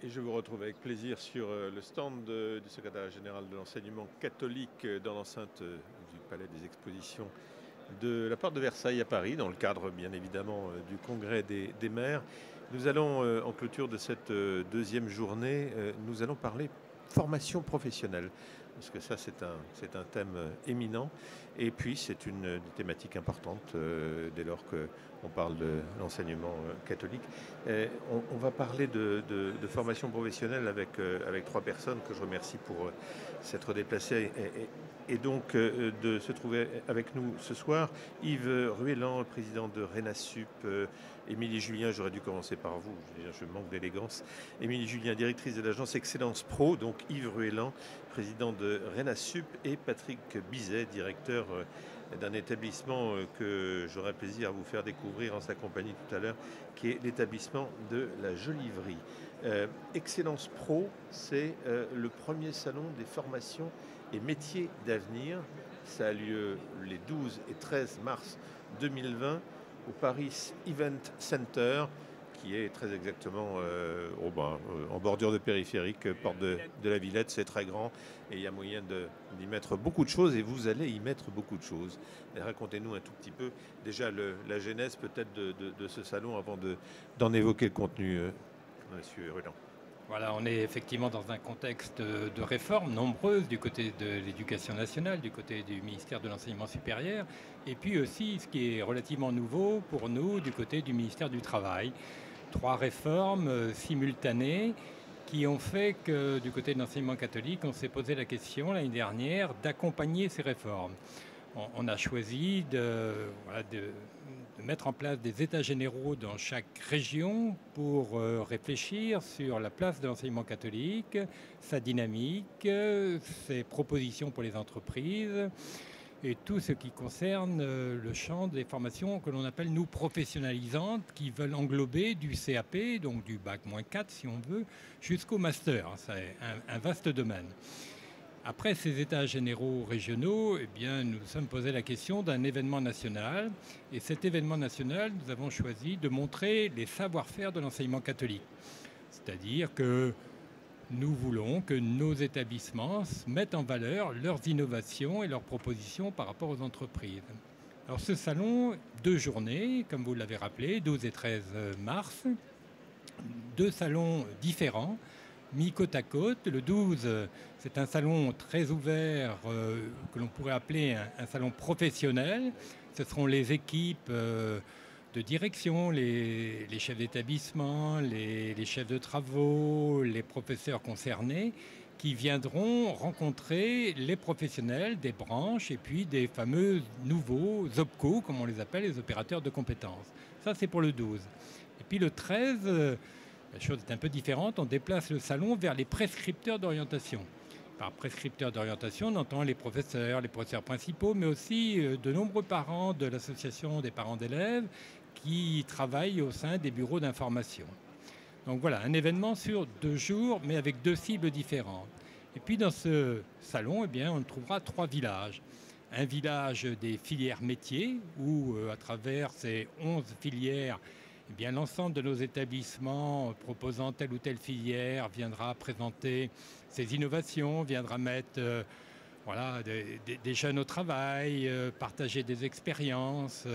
Et je vous retrouve avec plaisir sur le stand du secrétariat général de l'enseignement catholique dans l'enceinte du Palais des Expositions de la Porte de Versailles à Paris, dans le cadre bien évidemment du Congrès des maires. Nous allons, en clôture de cette deuxième journée, nous allons parler formation professionnelle, parce que ça c'est un thème éminent, et puis c'est une thématique importante dès lors qu'on parle de l'enseignement catholique. On va parler de formation professionnelle avec trois personnes que je remercie pour s'être déplacées et donc de se trouver avec nous ce soir. Yves Ruellan, le président de RENASSUP, Émilie Julien, j'aurais dû commencer par vous, je manque d'élégance. Émilie Julien, directrice de l'agence Excellence Pro, donc Yves Ruellan, président de RENASSUP, et Patrick Bizet, directeur d'un établissement que j'aurai plaisir à vous faire découvrir en sa compagnie tout à l'heure, qui est l'établissement de la Jolivrerie. Excellence Pro, c'est le premier salon des formations et métiers d'avenir. Ça a lieu les 12 et 13 mars 2020 au Paris Event Center, qui est très exactement en bordure de périphérique, porte de la Villette. C'est très grand et il y a moyen d'y mettre beaucoup de choses, et vous allez y mettre beaucoup de choses. Racontez-nous un tout petit peu déjà la genèse peut-être de ce salon avant d'en évoquer le contenu, monsieur Ruellan. Voilà, on est effectivement dans un contexte de réformes nombreuses du côté de l'éducation nationale, du côté du ministère de l'enseignement supérieur, et puis aussi, ce qui est relativement nouveau pour nous, du côté du ministère du Travail. Trois réformes simultanées qui ont fait que du côté de l'enseignement catholique, on s'est posé la question l'année dernière d'accompagner ces réformes. On a choisi de mettre en place des états généraux dans chaque région pour réfléchir sur la place de l'enseignement catholique, sa dynamique, ses propositions pour les entreprises et tout ce qui concerne le champ des formations que l'on appelle, nous, professionnalisantes, qui veulent englober du CAP, donc du bac-4 si on veut, jusqu'au master. C'est un vaste domaine. Après ces états généraux régionaux, eh bien, nous nous sommes posé la question d'un événement national. Et cet événement national, nous avons choisi de montrer les savoir-faire de l'enseignement catholique. C'est-à-dire que nous voulons que nos établissements mettent en valeur leurs innovations et leurs propositions par rapport aux entreprises. Alors ce salon, 2 journées, comme vous l'avez rappelé, 12 et 13 mars, 2 salons différents, mis côte à côte. Le 12, c'est un salon très ouvert que l'on pourrait appeler un salon professionnel. Ce seront les équipes de direction, les chefs d'établissement, les chefs de travaux, les professeurs concernés qui viendront rencontrer les professionnels des branches et puis des fameux nouveaux OPCO, comme on les appelle, les opérateurs de compétences. Ça, c'est pour le 12. Et puis le 13... la chose est un peu différente, on déplace le salon vers les prescripteurs d'orientation. Par prescripteurs d'orientation, on entend les professeurs principaux, mais aussi de nombreux parents de l'association des parents d'élèves qui travaillent au sein des bureaux d'information. Donc voilà, un événement sur 2 jours, mais avec 2 cibles différentes. Et puis dans ce salon, eh bien, on trouvera 3 villages. Un village des filières métiers, où à travers ces 11 filières, eh bien, l'ensemble de nos établissements proposant telle ou telle filière viendra présenter ses innovations, viendra mettre des jeunes au travail, partager des expériences,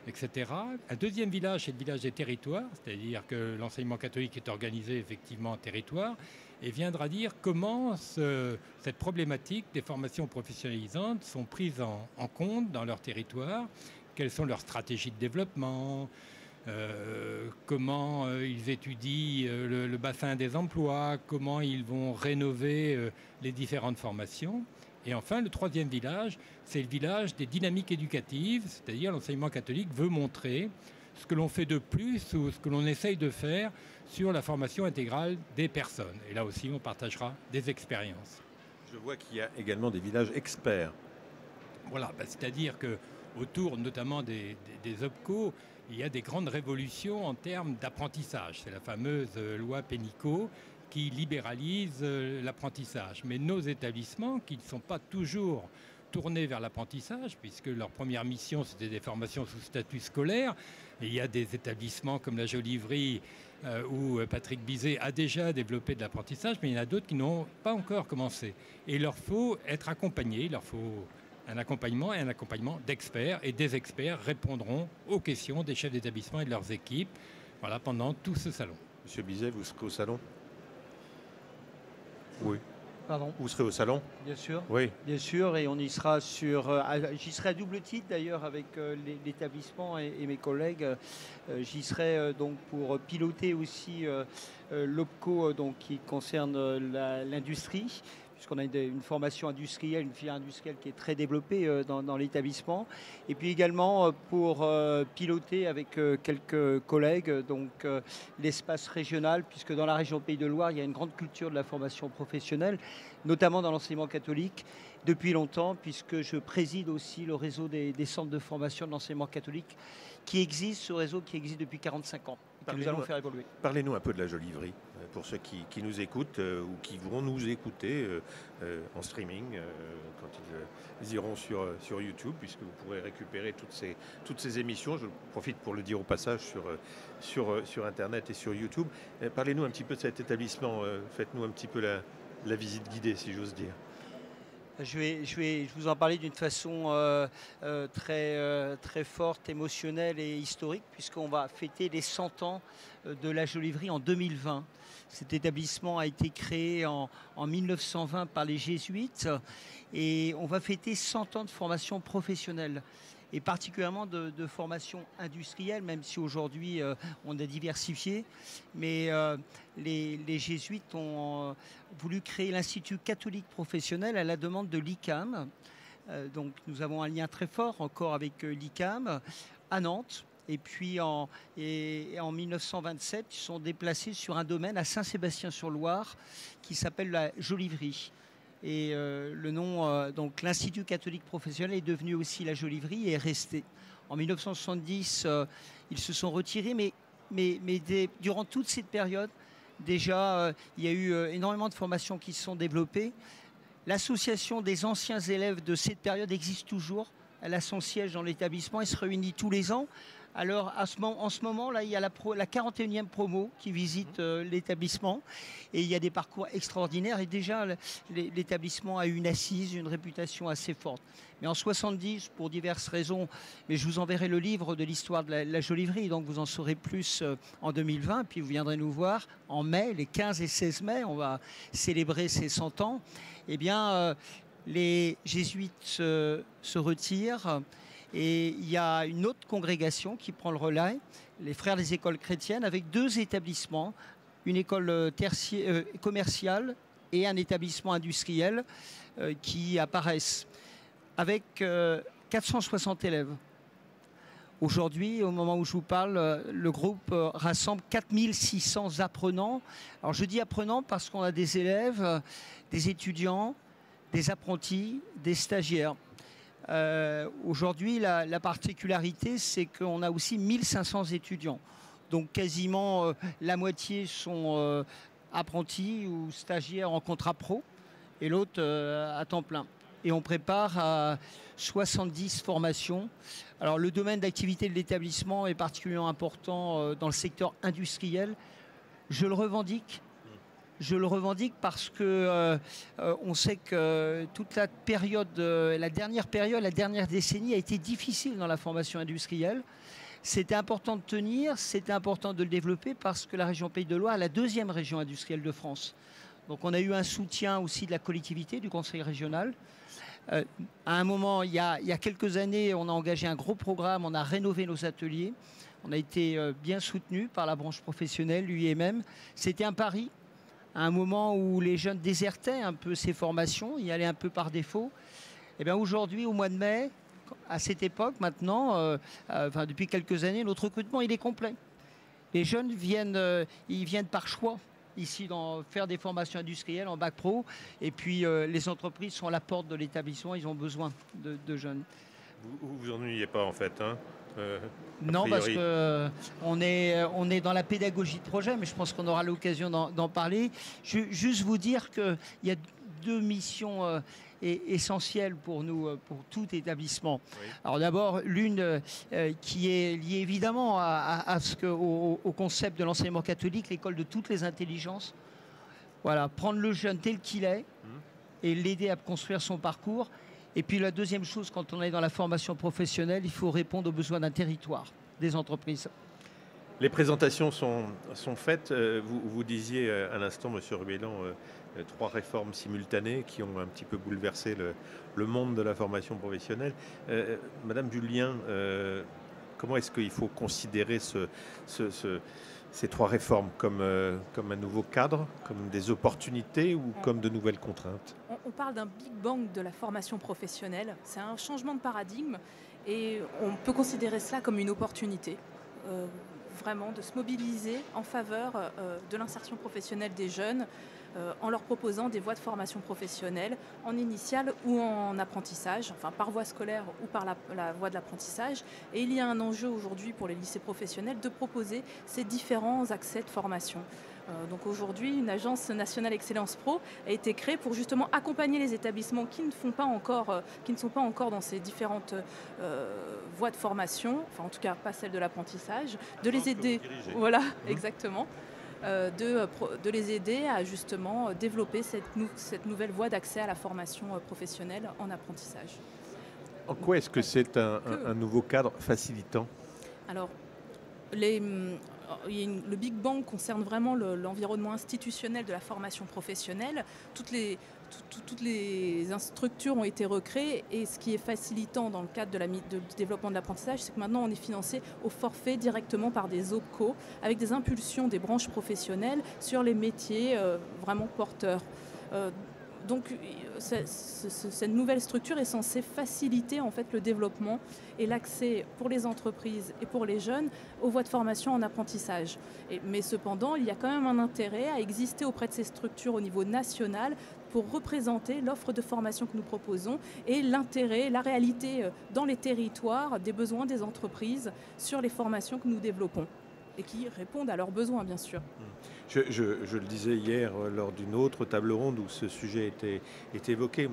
etc. Un deuxième village, c'est le village des territoires, c'est-à-dire que l'enseignement catholique est organisé effectivement en territoire, et viendra dire comment cette problématique des formations professionnalisantes sont prises en compte dans leur territoire, quelles sont leurs stratégies de développement, comment ils étudient le bassin des emplois, comment ils vont rénover les différentes formations. Et enfin, le 3e village, c'est le village des dynamiques éducatives, c'est-à-dire l'enseignement catholique veut montrer ce que l'on fait de plus ou ce que l'on essaye de faire sur la formation intégrale des personnes. Et là aussi, on partagera des expériences. Je vois qu'il y a également des villages experts. Voilà, c'est-à-dire que autour notamment des OPCO, il y a des grandes révolutions en termes d'apprentissage. C'est la fameuse loi Pénicaud qui libéralise l'apprentissage. Mais nos établissements, qui ne sont pas toujours tournés vers l'apprentissage, puisque leur première mission, c'était des formations sous statut scolaire, et il y a des établissements comme la Jolivrerie où Patrick Bizet a déjà développé de l'apprentissage, mais il y en a d'autres qui n'ont pas encore commencé. Et il leur faut être accompagnés, il leur faut un accompagnement et un accompagnement d'experts. Et des experts répondront aux questions des chefs d'établissement et de leurs équipes pendant tout ce salon. Monsieur Bizet, vous serez au salon? Oui. Pardon. Vous serez au salon? Bien sûr. Oui. Bien sûr, et on y sera j'y serai à double titre d'ailleurs avec l'établissement et mes collègues. J'y serai donc pour piloter aussi l'OPCO donc, qui concerne l'industrie, puisqu'on a une formation industrielle, une filière industrielle qui est très développée dans l'établissement. Et puis également pour piloter avec quelques collègues donc l'espace régional, puisque dans la région Pays de Loire, il y a une grande culture de la formation professionnelle, notamment dans l'enseignement catholique, depuis longtemps, puisque je préside aussi le réseau des centres de formation de l'enseignement catholique qui existe, ce réseau qui existe depuis 45 ans, que nous allons faire évoluer. Parlez-nous un peu de la Jolivrerie, pour ceux qui nous écoutent ou qui vont nous écouter en streaming, quand ils iront sur YouTube, puisque vous pourrez récupérer toutes ces émissions. Je profite pour le dire au passage sur Internet et sur YouTube. Parlez-nous un petit peu de cet établissement, faites-nous un petit peu la visite guidée, si j'ose dire. Je vais vous en parler d'une façon très forte, émotionnelle et historique, puisqu'on va fêter les 100 ans de la Jolivrerie en 2020. Cet établissement a été créé en 1920 par les Jésuites et on va fêter 100 ans de formation professionnelle et particulièrement de formation industrielle, même si aujourd'hui on a diversifié. Mais les Jésuites ont voulu créer l'Institut catholique professionnel à la demande de l'ICAM. Donc nous avons un lien très fort encore avec l'ICAM à Nantes. Et puis en 1927, ils sont déplacés sur un domaine à Saint-Sébastien-sur-Loire qui s'appelle la Jolivrerie. Et le nom, donc l'Institut catholique professionnel est devenu aussi la Jolivrerie et est resté. En 1970, ils se sont retirés, mais durant toute cette période, déjà, il y a eu énormément de formations qui se sont développées. L'association des anciens élèves de cette période existe toujours. Elle a son siège dans l'établissement et se réunit tous les ans. Alors, en ce moment, là, il y a la 41e promo qui visite l'établissement et il y a des parcours extraordinaires. Et déjà, l'établissement a eu une assise, une réputation assez forte. Mais en 70, pour diverses raisons, mais je vous enverrai le livre de l'histoire de la Jolivrerie, donc vous en saurez plus en 2020. Puis vous viendrez nous voir en mai, les 15 et 16 mai, on va célébrer ces 100 ans. Eh bien, les jésuites se retirent. Et il y a une autre congrégation qui prend le relais, les Frères des écoles chrétiennes, avec 2 établissements, une école commerciale et un établissement industriel qui apparaissent, avec 460 élèves. Aujourd'hui, au moment où je vous parle, le groupe rassemble 4600 apprenants. Alors je dis apprenants parce qu'on a des élèves, des étudiants, des apprentis, des stagiaires. Aujourd'hui, la particularité, c'est qu'on a aussi 1500 étudiants. Donc quasiment la moitié sont apprentis ou stagiaires en contrat pro et l'autre à temps plein. Et on prépare à 70 formations. Alors le domaine d'activité de l'établissement est particulièrement important dans le secteur industriel. Je le revendique. Je le revendique parce que on sait que toute la période, la dernière décennie a été difficile dans la formation industrielle. C'était important de tenir, c'était important de le développer parce que la région Pays de Loire est la 2e région industrielle de France. Donc on a eu un soutien aussi de la collectivité, du conseil régional. À un moment, il y a quelques années, on a engagé un gros programme, on a rénové nos ateliers. On a été bien soutenu par la branche professionnelle, l'UIMM. C'était un pari. À un moment où les jeunes désertaient un peu ces formations, y allaient un peu par défaut. Et bien aujourd'hui, au mois de mai, à cette époque maintenant, depuis quelques années, notre recrutement il est complet. Les jeunes ils viennent par choix ici faire des formations industrielles en bac pro. Et puis les entreprises sont à la porte de l'établissement, ils ont besoin de jeunes. Vous vous ennuyez pas en fait, hein non, parce qu'on est dans la pédagogie de projet, mais je pense qu'on aura l'occasion d'en parler. Juste vous dire qu'il y a 2 missions est essentielle pour nous, pour tout établissement. Oui. Alors d'abord, l'une qui est liée évidemment au concept de l'enseignement catholique, l'école de toutes les intelligences. Voilà, prendre le jeune tel qu'il est et l'aider à construire son parcours. Et puis la deuxième chose, quand on est dans la formation professionnelle, il faut répondre aux besoins d'un territoire, des entreprises. Les présentations sont faites. Vous disiez à l'instant, Monsieur Ruellan, 3 réformes simultanées qui ont un petit peu bouleversé le monde de la formation professionnelle. Madame Julien, comment est-ce qu'il faut considérer ces 3 réformes comme un nouveau cadre, comme des opportunités ou comme de nouvelles contraintes? On parle d'un big bang de la formation professionnelle. C'est un changement de paradigme et on peut considérer cela comme une opportunité. Vraiment de se mobiliser en faveur de l'insertion professionnelle des jeunes en leur proposant des voies de formation professionnelle en initiale ou en apprentissage, enfin par voie scolaire ou par la voie de l'apprentissage. Et il y a un enjeu aujourd'hui pour les lycées professionnels de proposer ces différents accès de formation. Donc aujourd'hui, une agence nationale Excellence Pro a été créée pour justement accompagner les établissements qui ne sont pas encore dans ces différentes voies de formation, enfin en tout cas pas celle de l'apprentissage, de les aider, voilà, exactement, de les aider à justement développer cette nouvelle voie d'accès à la formation professionnelle en apprentissage. En quoi est-ce que c'est un nouveau cadre facilitant? Alors, le Big Bang concerne vraiment l'environnement institutionnel de la formation professionnelle. Toutes les structures ont été recréées et ce qui est facilitant dans le cadre du développement de l'apprentissage, c'est que maintenant on est financé au forfait directement par des OPCO avec des impulsions des branches professionnelles sur les métiers vraiment porteurs. Donc cette nouvelle structure est censée faciliter en fait le développement et l'accès pour les entreprises et pour les jeunes aux voies de formation en apprentissage. Mais cependant, il y a quand même un intérêt à exister auprès de ces structures au niveau national pour représenter l'offre de formation que nous proposons et l'intérêt, la réalité dans les territoires des besoins des entreprises sur les formations que nous développons et qui répondent à leurs besoins, bien sûr. Je le disais hier lors d'une autre table ronde où ce sujet était évoqué.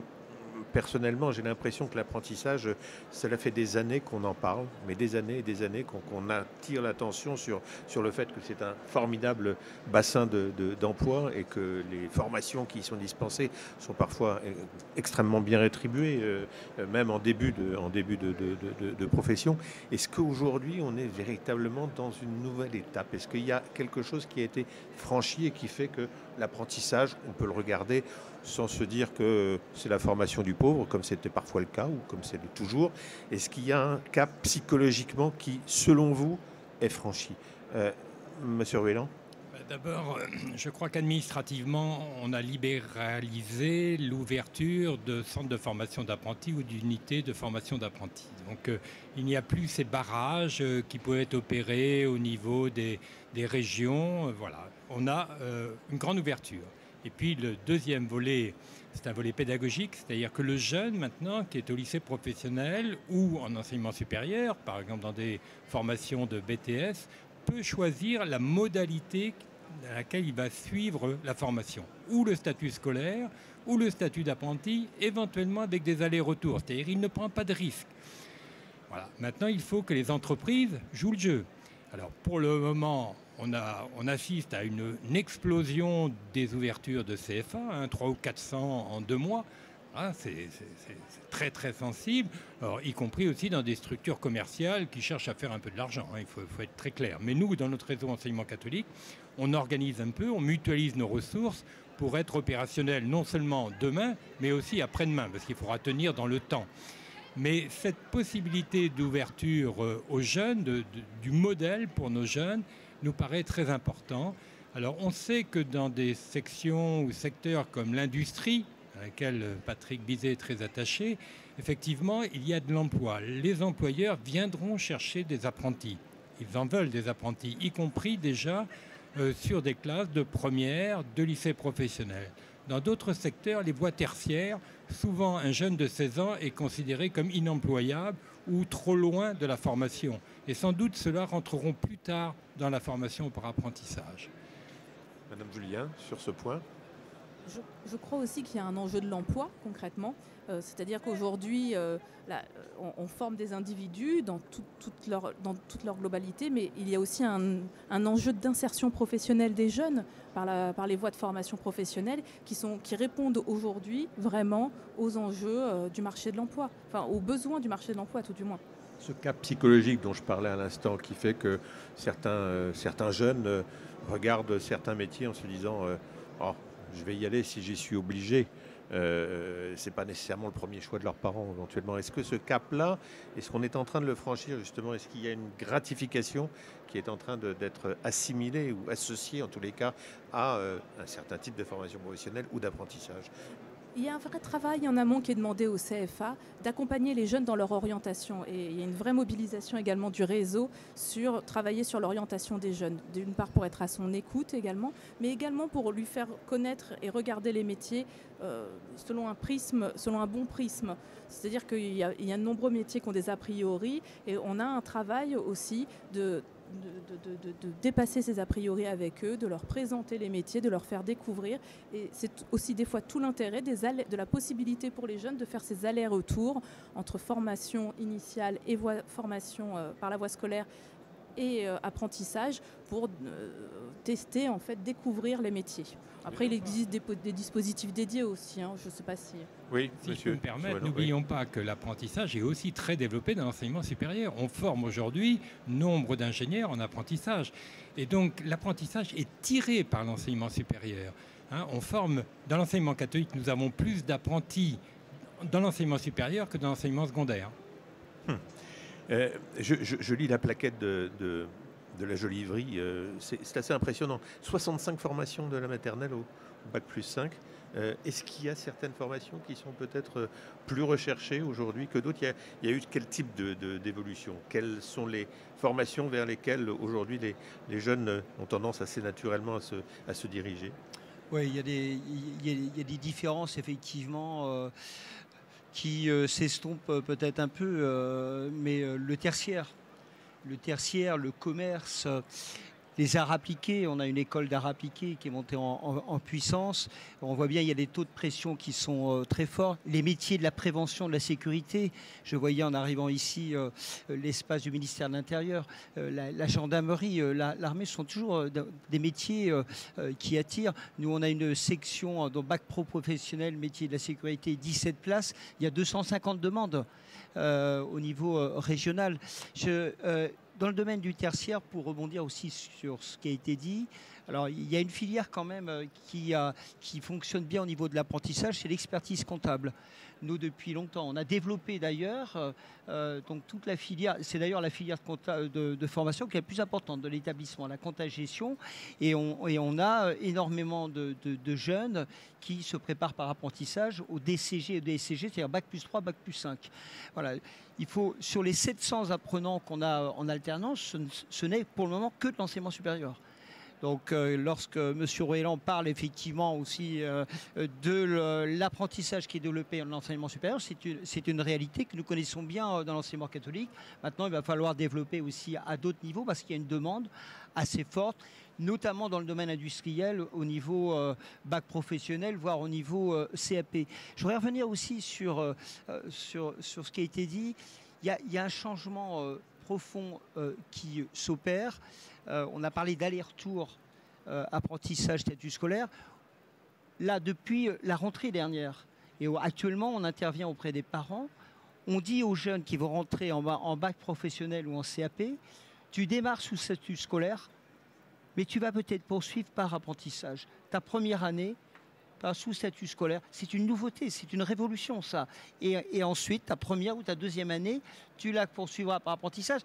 Personnellement, j'ai l'impression que l'apprentissage, cela fait des années qu'on en parle, mais des années et des années qu'on attire l'attention sur le fait que c'est un formidable bassin d'emploi et que les formations qui y sont dispensées sont parfois extrêmement bien rétribuées, même en début de profession. Est-ce qu'aujourd'hui, on est véritablement dans une nouvelle étape? Est-ce qu'il y a quelque chose qui a été franchi et qui fait que l'apprentissage, on peut le regarder sans se dire que c'est la formation du pauvre, comme c'était parfois le cas ou comme c'est toujours? Est-ce qu'il y a un cap psychologiquement qui, selon vous, est franchi? Monsieur Ruellan? D'abord, je crois qu'administrativement, on a libéralisé l'ouverture de centres de formation d'apprentis ou d'unités de formation d'apprentis. Donc, il n'y a plus ces barrages qui pouvaient être opérés au niveau des régions. Voilà, on a une grande ouverture. Et puis le deuxième volet, c'est un volet pédagogique, c'est-à-dire que le jeune maintenant qui est au lycée professionnel ou en enseignement supérieur, par exemple dans des formations de BTS, peut choisir la modalité à laquelle il va suivre la formation, ou le statut scolaire, ou le statut d'apprenti, éventuellement avec des allers-retours, c'est-à-dire il ne prend pas de risque. Voilà. Maintenant, il faut que les entreprises jouent le jeu. Alors pour le moment, on assiste à une explosion des ouvertures de CFA, 300 ou 400 en 2 mois. Ah, c'est très très sensible, alors, y compris aussi dans des structures commerciales qui cherchent à faire un peu de l'argent, il faut être très clair. Mais nous, dans notre réseau enseignement catholique, on organise un peu, on mutualise nos ressources pour être opérationnel non seulement demain, mais aussi après-demain, parce qu'il faudra tenir dans le temps. Mais cette possibilité d'ouverture aux jeunes, du modèle pour nos jeunes, nous paraît très important. Alors on sait que dans des sections ou secteurs comme l'industrie, à laquelle Patrick Bizet est très attaché, effectivement, il y a de l'emploi. Les employeurs viendront chercher des apprentis. Ils en veulent des apprentis, y compris déjà sur des classes de première, de lycée professionnel. Dans d'autres secteurs, les voies tertiaires, souvent un jeune de 16 ans est considéré comme inemployable ou trop loin de la formation. Et sans doute, ceux-là rentreront plus tard dans la formation par apprentissage. Madame Julien, sur ce point? Je crois aussi qu'il y a un enjeu de l'emploi, concrètement. C'est-à-dire qu'aujourd'hui, on forme des individus dans toute leur globalité, mais il y a aussi un enjeu d'insertion professionnelle des jeunes par les voies de formation professionnelle qui répondent aujourd'hui vraiment aux enjeux du marché de l'emploi, enfin aux besoins du marché de l'emploi tout du moins. Ce cap psychologique dont je parlais à l'instant, qui fait que certains jeunes regardent certains métiers en se disant oh, je vais y aller si j'y suis obligé. C'est pas nécessairement le premier choix de leurs parents éventuellement. Est-ce que ce cap-là, est-ce qu'on est en train de le franchir justement? Est-ce qu'il y a une gratification qui est en train d'être assimilée ou associée en tous les cas à un certain type de formation professionnelle ou d'apprentissage? Il y a un vrai travail en amont qui est demandé au CFA d'accompagner les jeunes dans leur orientation. Et il y a une vraie mobilisation également du réseau sur travailler sur l'orientation des jeunes. D'une part pour être à son écoute également, mais également pour lui faire connaître et regarder les métiers selon un bon prisme. C'est-à-dire qu'il y a de nombreux métiers qui ont des a priori et on a un travail aussi de dépasser ces a priori avec eux, de leur présenter les métiers, de leur faire découvrir. Et c'est aussi des fois tout l'intérêt de la possibilité pour les jeunes de faire ces allers-retours entre formation initiale et formation par la voie scolaire et apprentissage pour tester, en fait, découvrir les métiers. Après, il existe des dispositifs dédiés aussi, hein, je ne sais pas si... Oui, si monsieur. je peux me permettre, n'oublions pas que l'apprentissage est aussi très développé dans l'enseignement supérieur. On forme aujourd'hui nombre d'ingénieurs en apprentissage. Et donc, l'apprentissage est tiré par l'enseignement supérieur. Hein, on forme, dans l'enseignement catholique, nous avons plus d'apprentis dans l'enseignement supérieur que dans l'enseignement secondaire. Je lis la plaquette de la Jolivry, c'est assez impressionnant. 65 formations de la maternelle au bac plus 5. Est-ce qu'il y a certaines formations qui sont peut-être plus recherchées aujourd'hui que d'autres? Il y a eu quel type d'évolution? Quelles sont les formations vers lesquelles aujourd'hui les jeunes ont tendance assez naturellement à se diriger? Oui, il y a des différences effectivement qui s'estompent peut-être un peu, mais le tertiaire, le commerce, les arts appliqués, on a une école d'arts appliqués qui est montée en puissance. On voit bien il y a des taux de pression qui sont très forts. Les métiers de la prévention, de la sécurité. Je voyais en arrivant ici l'espace du ministère de l'Intérieur, la gendarmerie, l'armée sont toujours des métiers qui attirent. Nous, on a une section dans bac pro professionnel, métier de la sécurité, 17 places. Il y a 250 demandes au niveau régional. Dans le domaine du tertiaire, pour rebondir aussi sur ce qui a été dit, alors il y a une filière quand même qui fonctionne bien au niveau de l'apprentissage, c'est l'expertise comptable. Nous, depuis longtemps, on a développé d'ailleurs donc toute la filière, c'est d'ailleurs la filière de formation qui est la plus importante de l'établissement, la compta-gestion, et on a énormément de jeunes qui se préparent par apprentissage au DCG et au DSCG, c'est-à-dire bac plus 3, bac plus 5. Voilà. Il faut, sur les 700 apprenants qu'on a en alternance, ce n'est pour le moment que de l'enseignement supérieur. Donc lorsque M. Roéland parle effectivement aussi de l'apprentissage qui est développé dans l'enseignement supérieur, c'est une réalité que nous connaissons bien dans l'enseignement catholique. Maintenant, il va falloir développer aussi à d'autres niveaux parce qu'il y a une demande assez forte, notamment dans le domaine industriel, au niveau bac professionnel, voire au niveau CAP. Je voudrais revenir aussi sur ce qui a été dit. Il y a un changement profond qui s'opère. On a parlé d'aller-retour apprentissage statut scolaire. Là, depuis la rentrée dernière, et actuellement, on intervient auprès des parents. On dit aux jeunes qui vont rentrer en bac professionnel ou en CAP, tu démarres sous statut scolaire, mais tu vas peut-être poursuivre par apprentissage. Ta première année, sous statut scolaire, c'est une nouveauté, c'est une révolution ça. Et ensuite, ta première ou ta deuxième année, tu la poursuivras par apprentissage.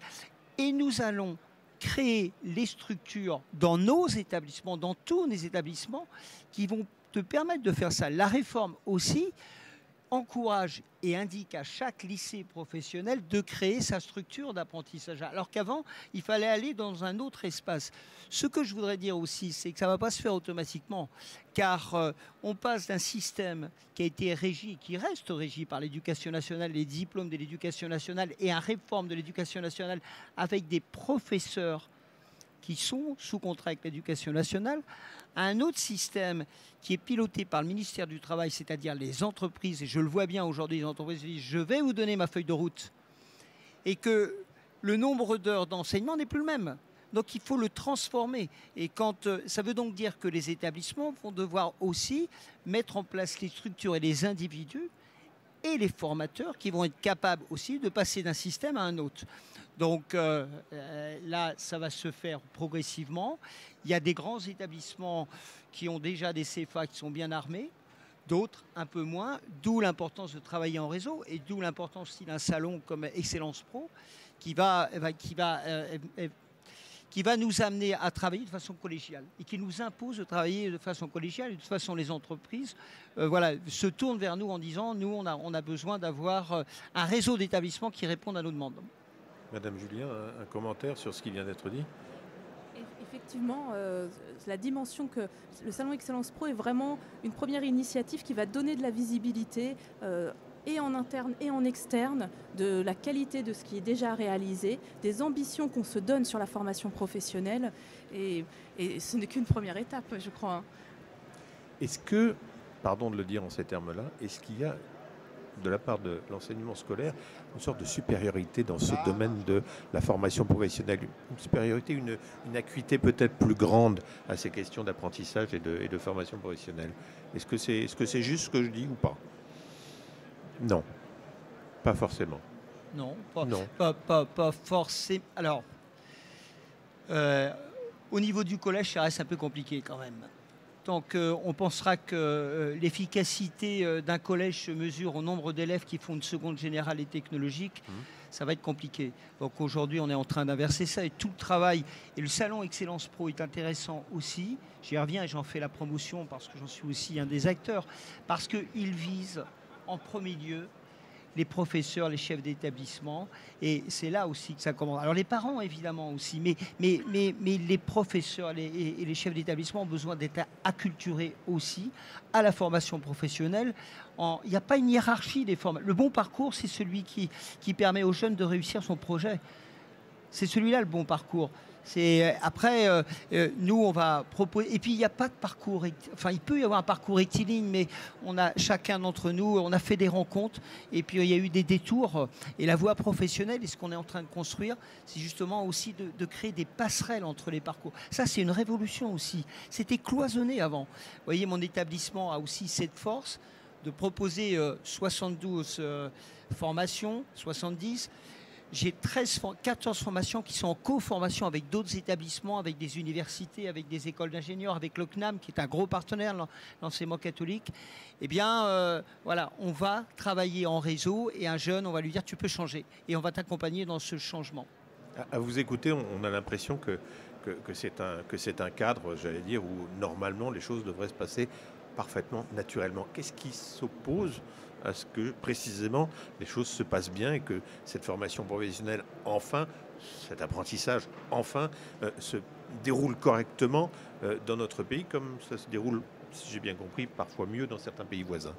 Et nous allons créer les structures dans nos établissements, dans tous les établissements, qui vont te permettre de faire ça. La réforme aussi encourage et indique à chaque lycée professionnel de créer sa structure d'apprentissage. Alors qu'avant, il fallait aller dans un autre espace. Ce que je voudrais dire aussi, c'est que ça ne va pas se faire automatiquement, car on passe d'un système qui a été régi, qui reste régi par l'éducation nationale, les diplômes de l'éducation nationale et une réforme de l'éducation nationale avec des professeurs qui sont sous contrat avec l'Éducation nationale, à un autre système qui est piloté par le ministère du Travail, c'est-à-dire les entreprises, et je le vois bien aujourd'hui, les entreprises disent « je vais vous donner ma feuille de route », et que le nombre d'heures d'enseignement n'est plus le même. Donc il faut le transformer. Et ça veut donc dire que les établissements vont devoir aussi mettre en place les structures et les individus et les formateurs qui vont être capables aussi de passer d'un système à un autre. Donc là, ça va se faire progressivement. Il y a des grands établissements qui ont déjà des CFA qui sont bien armés, d'autres un peu moins, d'où l'importance de travailler en réseau et d'où l'importance aussi d'un salon comme Excellence Pro qui va nous amener à travailler de façon collégiale et qui nous impose de travailler de façon collégiale. Et de toute façon, les entreprises se tournent vers nous en disant nous, on a besoin d'avoir un réseau d'établissements qui répondent à nos demandes. Madame Julien, un commentaire sur ce qui vient d'être dit? Effectivement, la dimension que le Salon Excellence Pro est vraiment une première initiative qui va donner de la visibilité et en interne et en externe, de la qualité de ce qui est déjà réalisé, des ambitions qu'on se donne sur la formation professionnelle. Et ce n'est qu'une première étape, je crois. Hein. Est-ce que, pardon de le dire en ces termes-là, est-ce qu'il y a de la part de l'enseignement scolaire une sorte de supériorité dans ce domaine de la formation professionnelle, une supériorité, une acuité peut-être plus grande à ces questions d'apprentissage et de formation professionnelle? Est-ce que c'est juste ce que je dis ou pas? Non, pas forcément. Non, pas forcément. Alors, au niveau du collège, ça reste un peu compliqué quand même. Tant qu'on pensera que l'efficacité d'un collège se mesure au nombre d'élèves qui font une seconde générale et technologique, ça va être compliqué. Donc aujourd'hui, on est en train d'inverser ça et tout le travail. Et le salon Excellence Pro est intéressant aussi. J'y reviens et j'en fais la promotion parce que j'en suis aussi un des acteurs. Parce qu'il vise en premier lieu les professeurs, les chefs d'établissement, et c'est là aussi que ça commence. Alors les parents évidemment aussi, mais les professeurs et les chefs d'établissement ont besoin d'être acculturés aussi à la formation professionnelle. Il n'y a pas une hiérarchie des formations. Le bon parcours, c'est celui qui permet aux jeunes de réussir son projet. C'est celui-là le bon parcours. Après, nous, on va proposer... Et puis, il n'y a pas de parcours... Enfin, il peut y avoir un parcours rectiligne, mais chacun d'entre nous, on a fait des rencontres, et puis il y a eu des détours. Et la voie professionnelle, et ce qu'on est en train de construire, c'est justement aussi de créer des passerelles entre les parcours. Ça, c'est une révolution aussi. C'était cloisonné avant. Vous voyez, mon établissement a aussi cette force de proposer 72 formations, 70. J'ai 14 formations qui sont en co-formation avec d'autres établissements, avec des universités, avec des écoles d'ingénieurs, avec le CNAM, qui est un gros partenaire de l'enseignement catholique. Eh bien, voilà, on va travailler en réseau et un jeune, on va lui dire tu peux changer. Et on va t'accompagner dans ce changement. À vous écouter, on a l'impression que c'est un cadre, j'allais dire, où normalement les choses devraient se passer parfaitement naturellement. Qu'est-ce qui s'oppose à ce que précisément les choses se passent bien et que cette formation professionnelle, enfin, cet apprentissage, enfin, se déroule correctement dans notre pays, comme ça se déroule, si j'ai bien compris, parfois mieux dans certains pays voisins?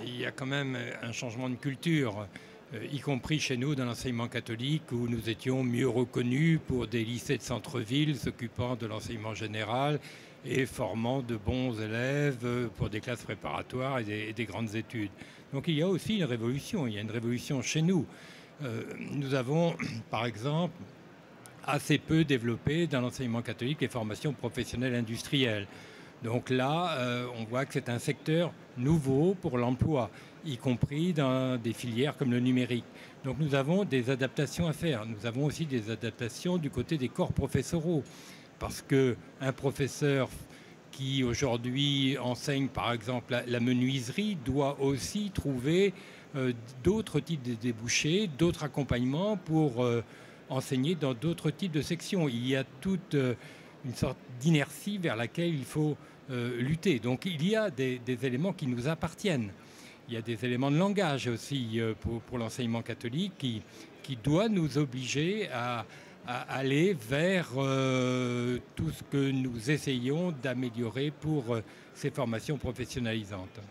Il y a quand même un changement de culture, y compris chez nous dans l'enseignement catholique, où nous étions mieux reconnus pour des lycées de centre-ville s'occupant de l'enseignement général et formant de bons élèves pour des classes préparatoires et des grandes études. Donc il y a aussi une révolution, il y a une révolution chez nous. Nous avons, par exemple, assez peu développé dans l'enseignement catholique les formations professionnelles industrielles. Donc là, on voit que c'est un secteur nouveau pour l'emploi, y compris dans des filières comme le numérique. Donc nous avons des adaptations à faire. Nous avons aussi des adaptations du côté des corps professoraux. Parce qu'un professeur qui aujourd'hui enseigne par exemple la menuiserie doit aussi trouver d'autres types de débouchés, d'autres accompagnements pour enseigner dans d'autres types de sections. Il y a toute une sorte d'inertie vers laquelle il faut lutter. Donc il y a des éléments qui nous appartiennent. Il y a des éléments de langage aussi pour l'enseignement catholique qui doit nous obliger à aller vers tout ce que nous essayons d'améliorer pour ces formations professionnalisantes.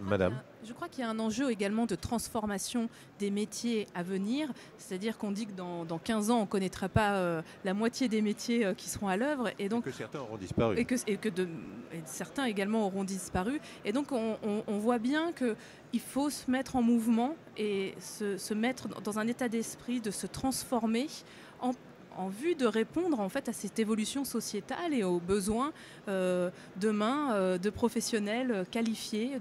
Madame. Je crois qu'il y a un enjeu également de transformation des métiers à venir. C'est-à-dire qu'on dit que dans 15 ans, on ne connaîtra pas la moitié des métiers qui seront à l'œuvre. Et donc, que certains auront disparu. Et certains également auront disparu. Et donc, on voit bien qu'il faut se mettre en mouvement et se mettre dans un état d'esprit de se transformer en vue de répondre en fait à cette évolution sociétale et aux besoins demain de professionnels qualifiés.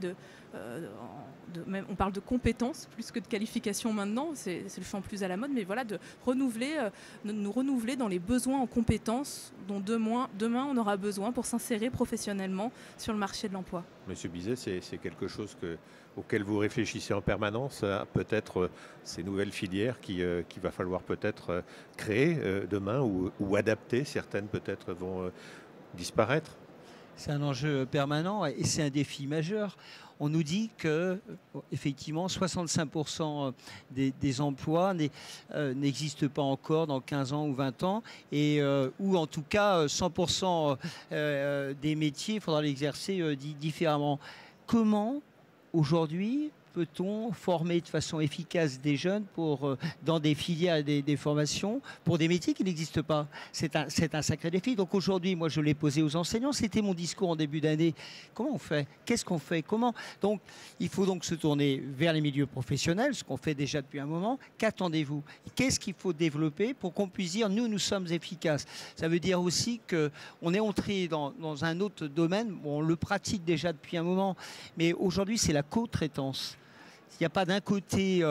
On parle de compétences plus que de qualifications maintenant, c'est le champ plus à la mode, mais voilà, de nous renouveler dans les besoins en compétences dont demain on aura besoin pour s'insérer professionnellement sur le marché de l'emploi. Monsieur Bizet, c'est quelque chose auquel vous réfléchissez en permanence, peut-être ces nouvelles filières qu'il va falloir peut-être créer demain ou adapter, certaines peut-être vont disparaître. C'est un enjeu permanent et c'est un défi majeur. On nous dit que, effectivement, 65% des emplois n'existent pas encore dans 15 ans ou 20 ans, ou en tout cas 100% des métiers, il faudra l'exercer différemment. Comment, aujourd'hui, peut-on former de façon efficace des jeunes dans des filières et des formations pour des métiers qui n'existent pas? C'est un sacré défi. Donc aujourd'hui, moi je l'ai posé aux enseignants, c'était mon discours en début d'année. Comment on fait? Qu'est-ce qu'on fait? Comment? Donc il faut donc se tourner vers les milieux professionnels, ce qu'on fait déjà depuis un moment. Qu'attendez-vous? Qu'est-ce qu'il faut développer pour qu'on puisse dire nous sommes efficaces? Ça veut dire aussi qu'on est entré dans un autre domaine, on le pratique déjà depuis un moment, mais aujourd'hui c'est la co-traitance. Il n'y a pas d'un côté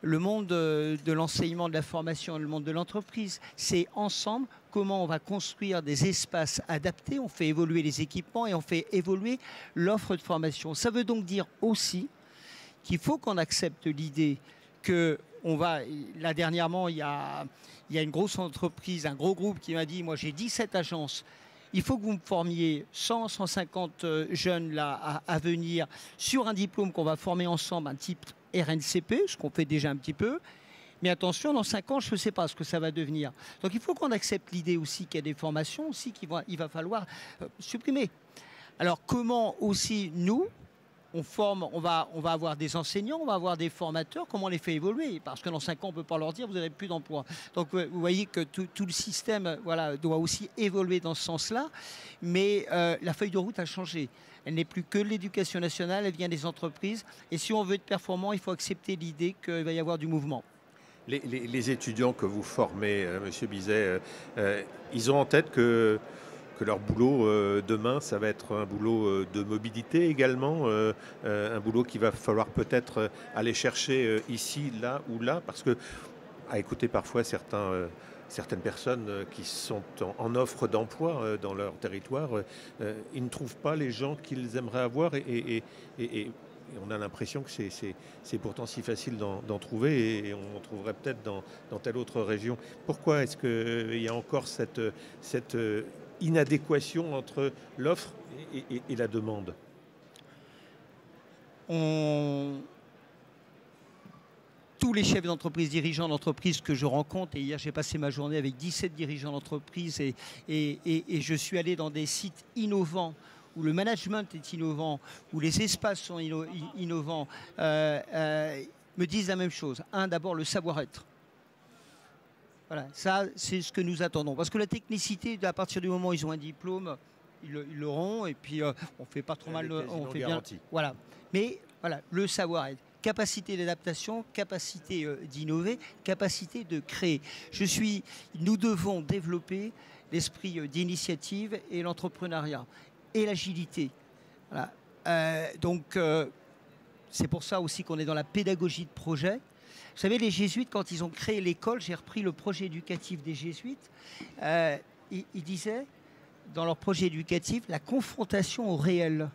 le monde de l'enseignement, de la formation et le monde de l'entreprise. C'est ensemble comment on va construire des espaces adaptés, on fait évoluer les équipements et on fait évoluer l'offre de formation. Ça veut donc dire aussi qu'il faut qu'on accepte l'idée que là dernièrement, il y a une grosse entreprise, un gros groupe qui m'a dit, moi j'ai 17 agences, il faut que vous me formiez 150 jeunes là à venir sur un diplôme qu'on va former ensemble, un type RNCP, ce qu'on fait déjà un petit peu. Mais attention, dans 5 ans, je ne sais pas ce que ça va devenir. Donc il faut qu'on accepte l'idée aussi qu'il y a des formations aussi qu'il va falloir supprimer. Alors comment aussi nous, on forme, on va avoir des enseignants, on va avoir des formateurs, comment on les fait évoluer? Parce que dans 5 ans, on ne peut pas leur dire vous n'avez plus d'emploi. Donc vous voyez que tout le système doit aussi évoluer dans ce sens-là. Mais la feuille de route a changé. Elle n'est plus que l'éducation nationale, elle vient des entreprises. Et si on veut être performant, il faut accepter l'idée qu'il va y avoir du mouvement. Les étudiants que vous formez, Monsieur Bizet, ils ont en tête que leur boulot demain, ça va être un boulot de mobilité également, un boulot qu'il va falloir peut-être aller chercher ici, là ou là, parce que, à écouter parfois certaines personnes qui sont en offre d'emploi dans leur territoire, ils ne trouvent pas les gens qu'ils aimeraient avoir et on a l'impression que c'est pourtant si facile d'en trouver et on en trouverait peut-être dans telle autre région. Pourquoi est-ce qu'il y a encore cette inadéquation entre l'offre et la demande? Tous les chefs d'entreprise, dirigeants d'entreprise que je rencontre, et hier j'ai passé ma journée avec 17 dirigeants d'entreprise et je suis allé dans des sites innovants où le management est innovant, où les espaces sont innovants, me disent la même chose. D'abord le savoir-être. Voilà, ça c'est ce que nous attendons. Parce que la technicité, à partir du moment où ils ont un diplôme, ils l'auront et puis on fait pas trop mal, on fait bien. Voilà. Mais voilà, le savoir-être. Capacité d'adaptation, capacité d'innover, capacité de créer. Nous devons développer l'esprit d'initiative et l'entrepreneuriat et l'agilité. Voilà. Donc, c'est pour ça aussi qu'on est dans la pédagogie de projet. Vous savez, les jésuites, quand ils ont créé l'école, j'ai repris le projet éducatif des jésuites, ils disaient, dans leur projet éducatif, la confrontation au réel.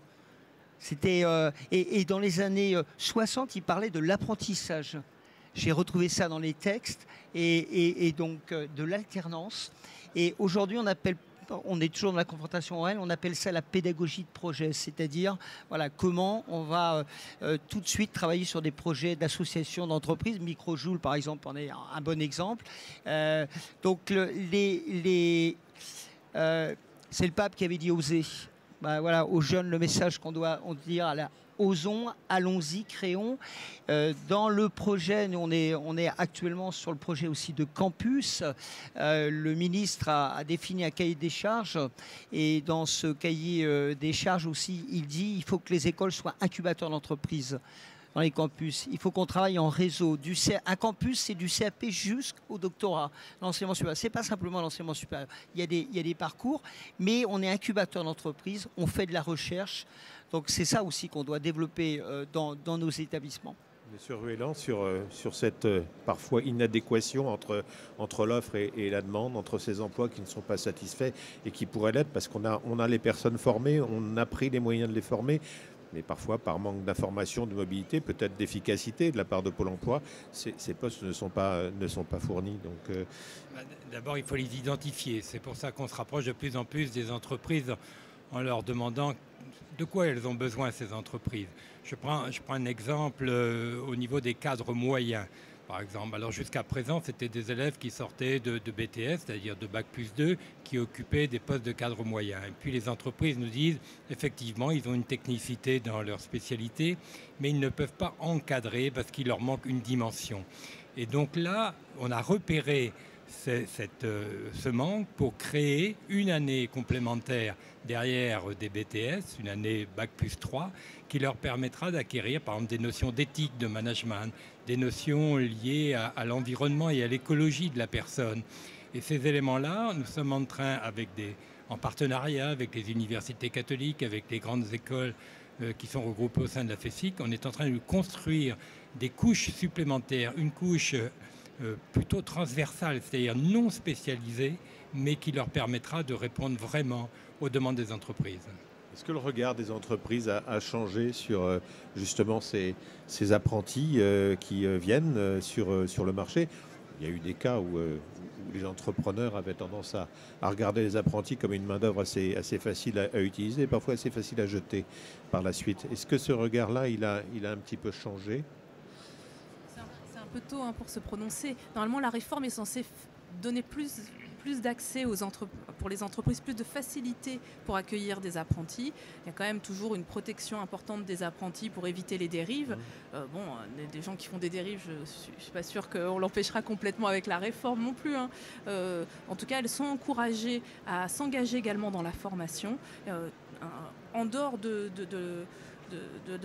C'était, et dans les années 60, ils parlaient de l'apprentissage. J'ai retrouvé ça dans les textes, et donc de l'alternance. Et aujourd'hui, on est toujours dans la confrontation réelle, on appelle ça la pédagogie de projet, c'est-à-dire voilà, comment on va tout de suite travailler sur des projets d'associations d'entreprises. Microjoule, par exemple, en est un bon exemple. Donc, c'est le pape qui avait dit oser. Voilà, aux jeunes, le message qu'on doit dire osons, allons-y, créons. Dans le projet, nous, on est actuellement sur le projet aussi de campus. Le ministre a défini un cahier des charges et dans ce cahier des charges aussi, il dit qu'il faut que les écoles soient incubateurs d'entreprises. Dans les campus, il faut qu'on travaille en réseau. Un campus, c'est du CAP jusqu'au doctorat. L'enseignement supérieur, ce n'est pas simplement l'enseignement supérieur. Il y a des parcours, mais on est incubateur d'entreprise, on fait de la recherche. Donc c'est ça aussi qu'on doit développer dans nos établissements. Monsieur Ruelland, sur cette parfois inadéquation entre l'offre et la demande, entre ces emplois qui ne sont pas satisfaits et qui pourraient l'être, parce qu'on a les personnes formées, on a pris les moyens de les former, mais parfois par manque d'information, de mobilité, peut-être d'efficacité de la part de Pôle emploi, ces postes ne sont pas fournis. Donc, d'abord, il faut les identifier. C'est pour ça qu'on se rapproche de plus en plus des entreprises en leur demandant de quoi elles ont besoin, ces entreprises. Je prends un exemple au niveau des cadres moyens. Par exemple, alors jusqu'à présent, c'était des élèves qui sortaient de BTS, c'est-à-dire de Bac+2, qui occupaient des postes de cadre moyen. Et puis les entreprises nous disent, effectivement, ils ont une technicité dans leur spécialité, mais ils ne peuvent pas encadrer parce qu'il leur manque une dimension. Et donc là, on a repéré ce manque pour créer une année complémentaire derrière des BTS, une année Bac+3, qui leur permettra d'acquérir par exemple des notions d'éthique, de management, des notions liées à l'environnement et à l'écologie de la personne. Et ces éléments-là, nous sommes en train, en partenariat avec les universités catholiques, avec les grandes écoles qui sont regroupées au sein de la FESIC, on est en train de construire des couches supplémentaires, une couche plutôt transversale, c'est-à-dire non spécialisée, mais qui leur permettra de répondre vraiment aux demandes des entreprises. Est-ce que le regard des entreprises a changé sur justement ces apprentis qui viennent sur le marché? Il y a eu des cas où les entrepreneurs avaient tendance à regarder les apprentis comme une main-d'œuvre assez facile à utiliser, et parfois assez facile à jeter par la suite. Est-ce que ce regard-là, il a un petit peu changé? C'est un peu tôt pour se prononcer. Normalement, la réforme est censée donner plus d'accès pour les entreprises, plus de facilité pour accueillir des apprentis. Il y a quand même toujours une protection importante des apprentis pour éviter les dérives. Des gens qui font des dérives, je ne suis pas sûre qu'on l'empêchera complètement avec la réforme non plus. En tout cas, elles sont encouragées à s'engager également dans la formation. En dehors de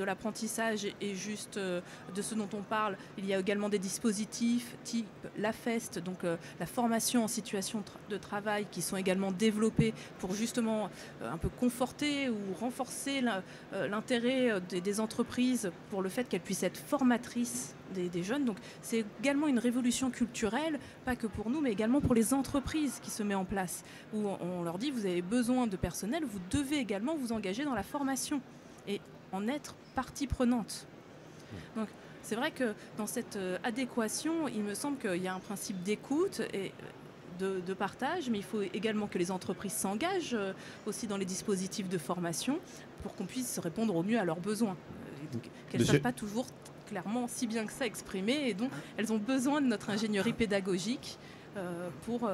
l'apprentissage et juste de ce dont on parle, il y a également des dispositifs type la FEST, donc la formation en situation de travail, qui sont également développés pour justement un peu conforter ou renforcer l'intérêt des entreprises pour le fait qu'elles puissent être formatrices des jeunes. Donc c'est également une révolution culturelle, pas que pour nous, mais également pour les entreprises qui se met en place, où on leur dit vous avez besoin de personnel, vous devez également vous engager dans la formation et en être partie prenante. Donc c'est vrai que dans cette adéquation, il me semble qu'il y a un principe d'écoute et de partage, mais il faut également que les entreprises s'engagent aussi dans les dispositifs de formation pour qu'on puisse répondre au mieux à leurs besoins. Qu'elles ne savent pas toujours clairement si bien que ça exprimer, et donc elles ont besoin de notre ingénierie pédagogique pour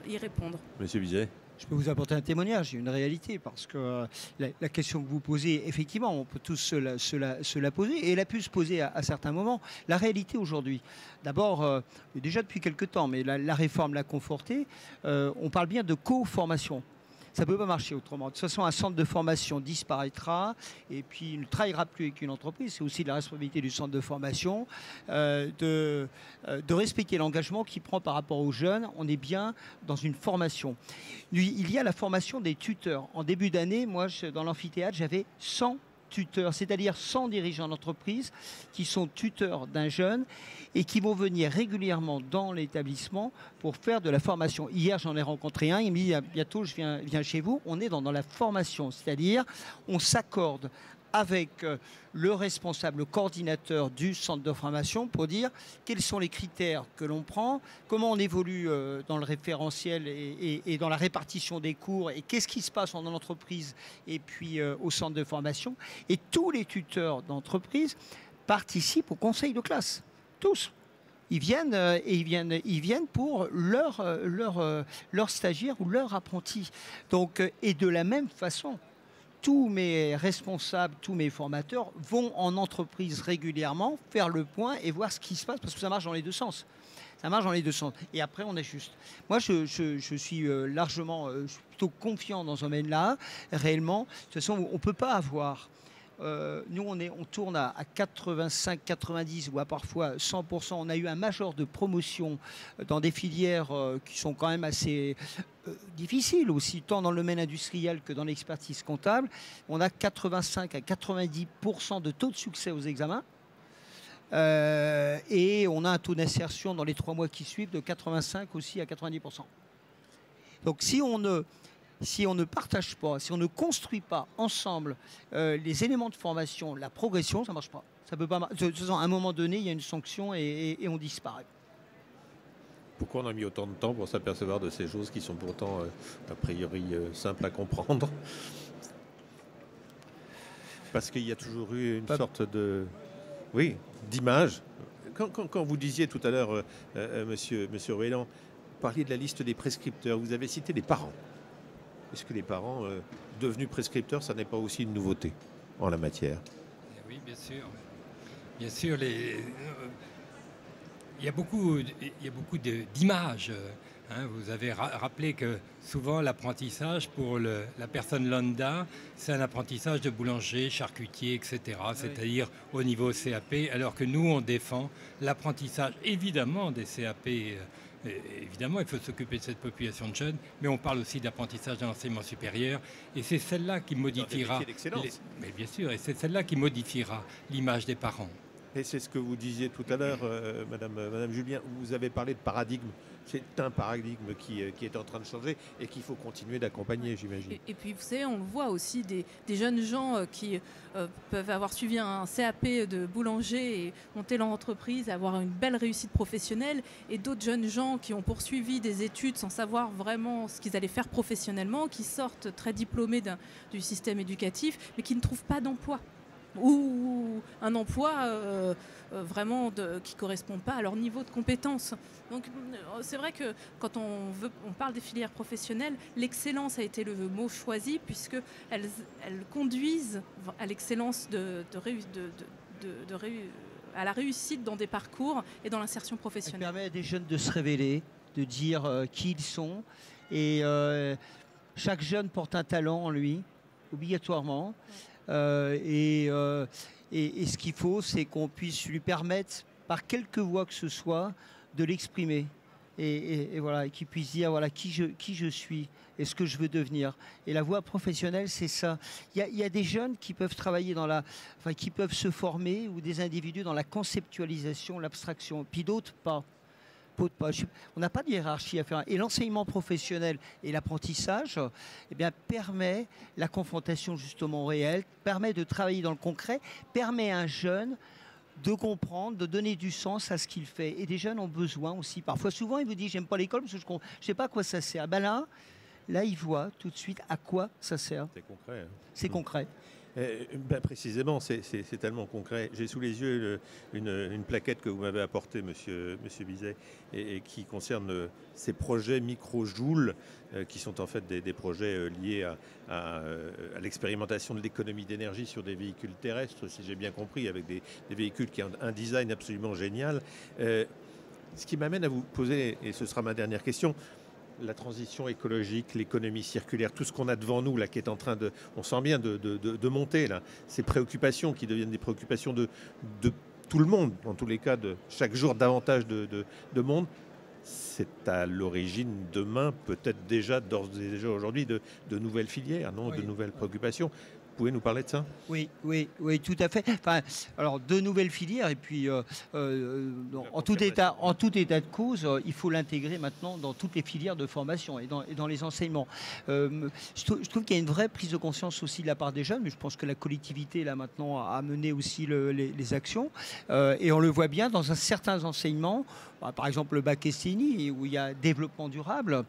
y répondre. Monsieur Bizet. Je peux vous apporter un témoignage, une réalité, parce que la question que vous posez, effectivement, on peut tous se la poser, et elle a pu se poser à certains moments. La réalité aujourd'hui, d'abord, déjà depuis quelque temps, mais la réforme l'a conforté, on parle bien de co-formation. Ça ne peut pas marcher autrement. De toute façon, un centre de formation disparaîtra et puis il ne travaillera plus avec une entreprise. C'est aussi la responsabilité du centre de formation de respecter l'engagement qu'il prend par rapport aux jeunes. On est bien dans une formation. Il y a la formation des tuteurs. En début d'année, moi, dans l'amphithéâtre, j'avais 100 tuteurs, c'est-à-dire 100 dirigeants d'entreprise qui sont tuteurs d'un jeune et qui vont venir régulièrement dans l'établissement pour faire de la formation. Hier, j'en ai rencontré un, il me dit bientôt je viens chez vous. On est dans la formation, c'est-à-dire on s'accorde avec le responsable coordinateur du centre de formation pour dire quels sont les critères que l'on prend, comment on évolue dans le référentiel et dans la répartition des cours, et qu'est-ce qui se passe en entreprise et puis au centre de formation. Et tous les tuteurs d'entreprise participent au conseil de classe, tous. Ils viennent pour leur stagiaire ou leur apprenti. Donc, et de la même façon, tous mes responsables, tous mes formateurs vont en entreprise régulièrement faire le point et voir ce qui se passe, parce que ça marche dans les deux sens. Ça marche dans les deux sens. Et après, on ajuste. Moi, je suis largement, je suis plutôt confiant dans ce domaine-là, réellement. De toute façon, on ne peut pas avoir... nous, on tourne à 85, 90 ou à parfois 100%. On a eu un major de promotion dans des filières qui sont quand même assez difficiles aussi, tant dans le domaine industriel que dans l'expertise comptable. On a 85 à 90% de taux de succès aux examens. Et on a un taux d'insertion dans les 3 mois qui suivent de 85 aussi à 90%. Donc si on ne partage pas, si on ne construit pas ensemble les éléments de formation, la progression, ça ne marche pas. Ça peut pas à un moment donné, il y a une sanction et on disparaît. Pourquoi on a mis autant de temps pour s'apercevoir de ces choses qui sont pourtant a priori simples à comprendre? Parce qu'il y a toujours eu une sorte de... Oui, d'image. Quand vous disiez tout à l'heure, monsieur Rouélan, vous parliez de la liste des prescripteurs, vous avez cité les parents. Est-ce que les parents devenus prescripteurs, ça n'est pas aussi une nouveauté en la matière? Oui, bien sûr. Bien sûr, il y a beaucoup d'images. Vous avez rappelé que souvent l'apprentissage pour la personne lambda, c'est un apprentissage de boulanger, charcutier, etc. Oui. C'est-à-dire au niveau CAP, alors que nous, on défend l'apprentissage évidemment des CAP. Évidemment, il faut s'occuper de cette population de jeunes, mais on parle aussi d'apprentissage de l'enseignement supérieur, et c'est celle-là qui modifiera. Mais bien sûr, et c'est celle-là qui modifiera l'image des parents. Et c'est ce que vous disiez tout à l'heure, Madame Julien. Vous avez parlé de paradigme. C'est un paradigme qui est en train de changer et qu'il faut continuer d'accompagner, j'imagine. Et puis, vous savez, on le voit aussi des jeunes gens qui peuvent avoir suivi un CAP de boulanger et monter leur entreprise, avoir une belle réussite professionnelle, et d'autres jeunes gens qui ont poursuivi des études sans savoir vraiment ce qu'ils allaient faire professionnellement, qui sortent très diplômés du système éducatif, mais qui ne trouvent pas d'emploi. Ou un emploi vraiment qui ne correspond pas à leur niveau de compétence. Donc c'est vrai que quand on parle des filières professionnelles, l'excellence a été le mot choisi, puisqu'elles conduisent à l'excellence à la réussite dans des parcours et dans l'insertion professionnelle. Ça permet à des jeunes de se révéler, de dire qui ils sont. Et chaque jeune porte un talent en lui, obligatoirement. Et ce qu'il faut, c'est qu'on puisse lui permettre, par quelque voie que ce soit, de l'exprimer. Et voilà, et qu'il puisse dire voilà, qui je suis et ce que je veux devenir. Et la voie professionnelle, c'est ça. Il y a des jeunes qui peuvent travailler qui peuvent se former, ou des individus dans la conceptualisation, l'abstraction, puis d'autres pas. On n'a pas de hiérarchie à faire. Et l'enseignement professionnel et l'apprentissage permet la confrontation justement réelle, permet de travailler dans le concret, permet à un jeune de comprendre, de donner du sens à ce qu'il fait. Et des jeunes ont besoin aussi. Parfois, souvent, ils vous disent « j'aime pas l'école parce que je ne sais pas à quoi ça sert ». Là, ils voient tout de suite à quoi ça sert. C'est concret. Hein. C'est concret. Précisément, c'est tellement concret. J'ai sous les yeux une plaquette que vous m'avez apportée, monsieur Bizet, et qui concerne ces projets micro-joules, qui sont en fait des projets liés à l'expérimentation de l'économie d'énergie sur des véhicules terrestres, si j'ai bien compris, avec des véhicules qui ont un design absolument génial. Ce qui m'amène à vous poser, et ce sera ma dernière question, la transition écologique, l'économie circulaire, tout ce qu'on a devant nous là, qui est en train on sent bien de monter là, ces préoccupations qui deviennent des préoccupations de tout le monde, en tous les cas, de chaque jour davantage de monde. C'est à l'origine demain, peut-être déjà d'ores et déjà aujourd'hui, de nouvelles filières, non, oui. De nouvelles préoccupations. Vous pouvez nous parler de ça ? Oui, tout à fait. Alors, de nouvelles filières, et puis en tout état de cause, il faut l'intégrer maintenant dans toutes les filières de formation et dans les enseignements. Je trouve qu'il y a une vraie prise de conscience aussi de la part des jeunes, mais je pense que la collectivité, là, maintenant, a mené aussi les actions. Et on le voit bien dans certains enseignements, par exemple le bac STNI, où il y a développement durable.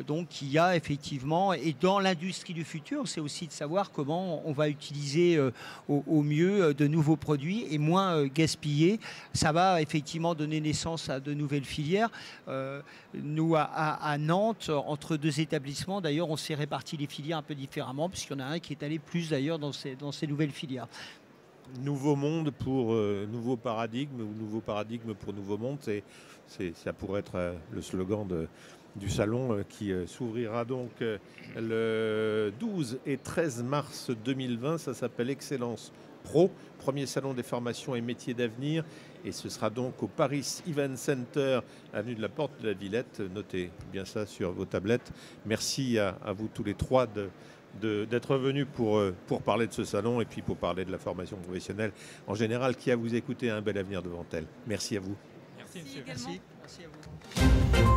Donc, il y a effectivement, et dans l'industrie du futur, c'est aussi de savoir comment on va utiliser au mieux de nouveaux produits et moins gaspiller. Ça va effectivement donner naissance à de nouvelles filières. Nous, à Nantes, entre deux établissements, d'ailleurs, on s'est réparti les filières un peu différemment, puisqu'il y en a un qui est allé plus d'ailleurs dans ces nouvelles filières. Nouveau monde pour nouveau paradigme, ou nouveau paradigme pour nouveau monde, ça pourrait être le slogan du salon qui s'ouvrira donc le 12 et 13 mars 2020. Ça s'appelle Excellence Pro, premier salon des formations et métiers d'avenir. Et ce sera donc au Paris Event Center, avenue de la Porte de la Villette. Notez bien ça sur vos tablettes. Merci à vous tous les trois d'être venus pour parler de ce salon et puis pour parler de la formation professionnelle en général, qui, à vous écouter, a un bel avenir devant elle. Merci à vous. Merci, monsieur. Merci à vous.